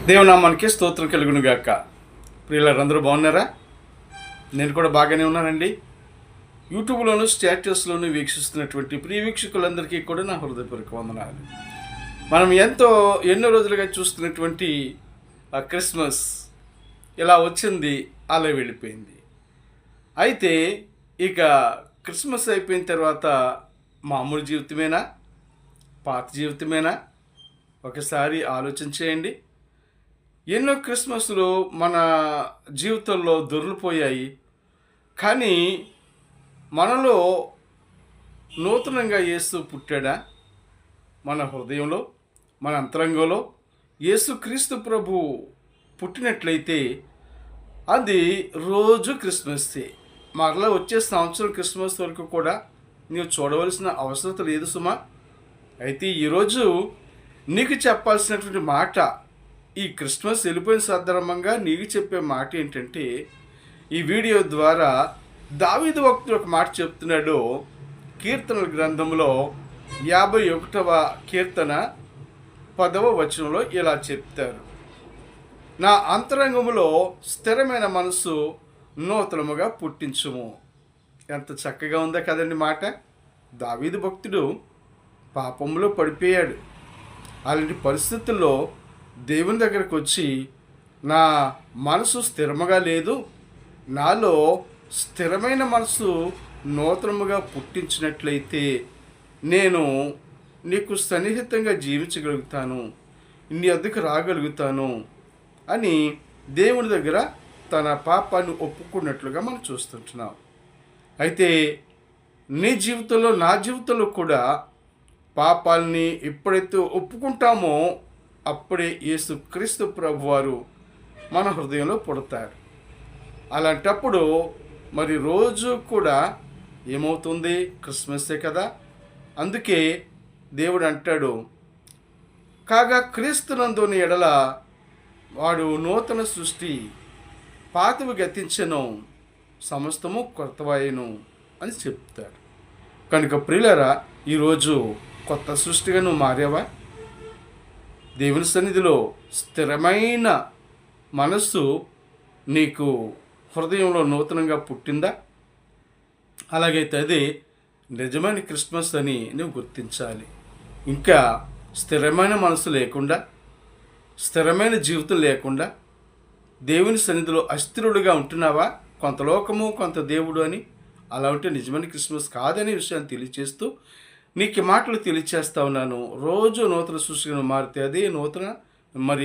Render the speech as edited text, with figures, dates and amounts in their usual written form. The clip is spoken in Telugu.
దేవునామానికి స్తోత్రం కలుగును గాక. ప్రియులందరూ బాగున్నారా? నేను కూడా బాగానే ఉన్నానండి. యూట్యూబ్లోను స్టేటస్లోను వీక్షిస్తున్నటువంటి ప్రియ వీక్షకులందరికీ కూడా నా హృదయపూర్వక వందనాలు. మనం ఎన్నో రోజులుగా చూస్తున్నటువంటి క్రిస్మస్ ఇలా వచ్చింది, అలా వెళ్ళిపోయింది. అయితే ఇక క్రిస్మస్ అయిపోయిన తర్వాత మామూలు జీవితమేనా, పాత జీవితమేనా? ఒకసారి ఆలోచన చేయండి. ఎన్నో క్రిస్మస్లు మన జీవితంలో దొర్లిపోయాయి. కానీ మనలో నూతనంగా యేసు పుట్టాడా? మన హృదయంలో, మన అంతరంగంలో యేసుక్రీస్తు ప్రభు పుట్టినట్లయితే అది రోజు క్రిస్మస్సే. మరలా వచ్చే సంవత్సరం క్రిస్మస్ వరకు కూడా నీవు చూడవలసిన అవసరం లేదు సుమా. అయితే ఈరోజు నీకు చెప్పాల్సినటువంటి మాట, ఈ క్రిస్మస్ వెళ్ళిపోయిన సందర్భంగా నీకు చెప్పే మాట ఏంటంటే, ఈ వీడియో ద్వారా దావీదు భక్తుడు ఒక మాట చెప్తున్నాడు. కీర్తనల గ్రంథంలో 51వ కీర్తన 10వ వచనంలో ఇలా చెప్తారు: నా అంతరంగములో స్థిరమైన మనసు నూతనముగా పుట్టించుము. ఎంత చక్కగా ఉందా కదండి మాట. దావీదు భక్తుడు పాపంలో పడిపోయాడు. అలాంటి పరిస్థితుల్లో దేవుని దగ్గరకు వచ్చి, నా మనసు స్థిరముగా లేదు, నాలో స్థిరమైన మనసు నూతనముగా పుట్టించినట్లయితే నేను నీకు సన్నిహితంగా జీవించగలుగుతాను, నీ వద్దకు రాగలుగుతాను అని దేవుని దగ్గర తన పాపాన్ని ఒప్పుకున్నట్లుగా మనం చూస్తుంటున్నాం. అయితే నీ జీవితంలో, నా జీవితంలో కూడా పాపాలని ఎప్పుడైతే ఒప్పుకుంటామో అప్పుడే యేసుక్రీస్తు ప్రభువారు మన హృదయంలో పుడతారు. అలాంటప్పుడు మరి రోజు కూడా ఏమవుతుంది? క్రిస్మస్సే కదా. అందుకే దేవుడు అంటాడు, కాగా క్రీస్తునందుని ఎడల వాడు నూతన సృష్టి, పాతవి గతించెను, సమస్తము కొత్తవాయెను అని చెప్తాడు. కనుక ప్రియులారా, ఈరోజు కొత్త సృష్టిగా నువ్వు మారావా? దేవుని సన్నిధిలో స్థిరమైన మనస్సు నీకు హృదయంలో నూతనంగా పుట్టిందా? అలాగైతే అదే నిజమైన క్రిస్మస్ అని నువ్వు గుర్తించాలి. ఇంకా స్థిరమైన మనసు లేకుండా, స్థిరమైన జీవితం లేకుండా దేవుని సన్నిధిలో అస్థిరుడుగా ఉంటున్నావా? కొంత లోకము కొంత దేవుడు అని. అలా ఉంటే నిజమైన క్రిస్మస్ కాదనే విషయాన్ని తెలియచేస్తూ నీకు మాటలు తెలియచేస్తా ఉన్నాను. రోజు నూతన సృష్టిగా మారితే అదే నూతన మరి